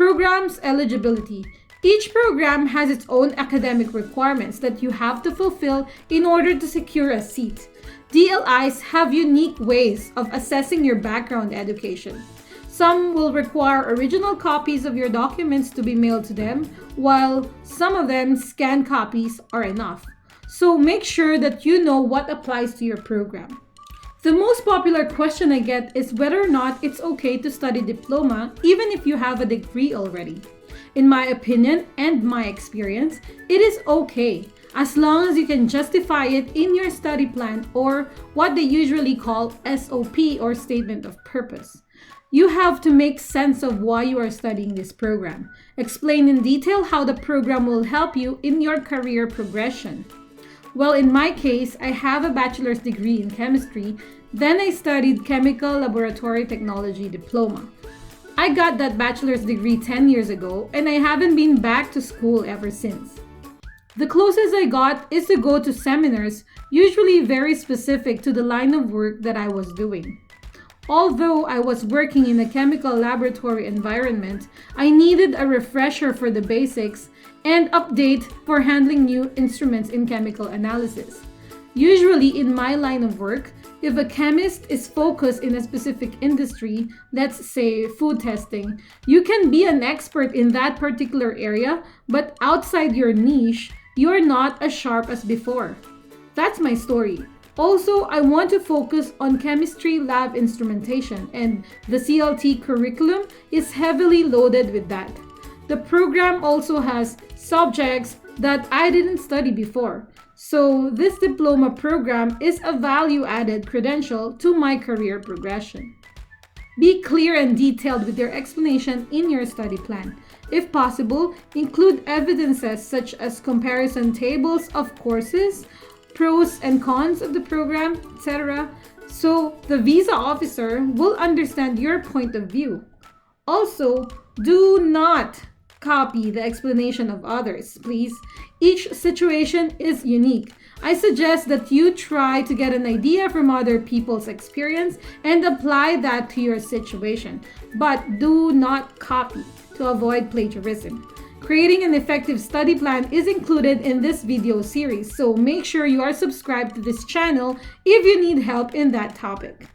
program's eligibility. Each program has its own academic requirements that you have to fulfill in order to secure a seat. DLIs have unique ways of assessing your background education. Some will require original copies of your documents to be mailed to them, while some of them scanned copies are enough. So make sure that you know what applies to your program. The most popular question I get is whether or not it's okay to study diploma even if you have a degree already. In my opinion and my experience, it is okay as long as you can justify it in your study plan, or what they usually call SOP, or Statement of Purpose. You have to make sense of why you are studying this program. Explain in detail how the program will help you in your career progression. Well, in my case, I have a bachelor's degree in chemistry, then I studied Chemical Laboratory Technology Diploma. I got that bachelor's degree 10 years ago, and I haven't been back to school ever since. The closest I got is to go to seminars, usually very specific to the line of work that I was doing. Although I was working in a chemical laboratory environment, I needed a refresher for the basics and update for handling new instruments in chemical analysis. Usually in my line of work, if a chemist is focused in a specific industry, let's say food testing, you can be an expert in that particular area, but outside your niche, you're not as sharp as before. That's my story. Also, I want to focus on chemistry lab instrumentation, and the CLT curriculum is heavily loaded with that. The program also has subjects that I didn't study before. So this diploma program is a value-added credential to my career progression. Be clear and detailed with your explanation in your study plan. If possible, include evidences such as comparison tables of courses, pros and cons of the program, etc., so the visa officer will understand your point of view. Also, do not copy the explanation of others, please. Each situation is unique. I suggest that you try to get an idea from other people's experience and apply that to your situation, but do not copy to avoid plagiarism. Creating an effective study plan is included in this video series, so make sure you are subscribed to this channel if you need help in that topic.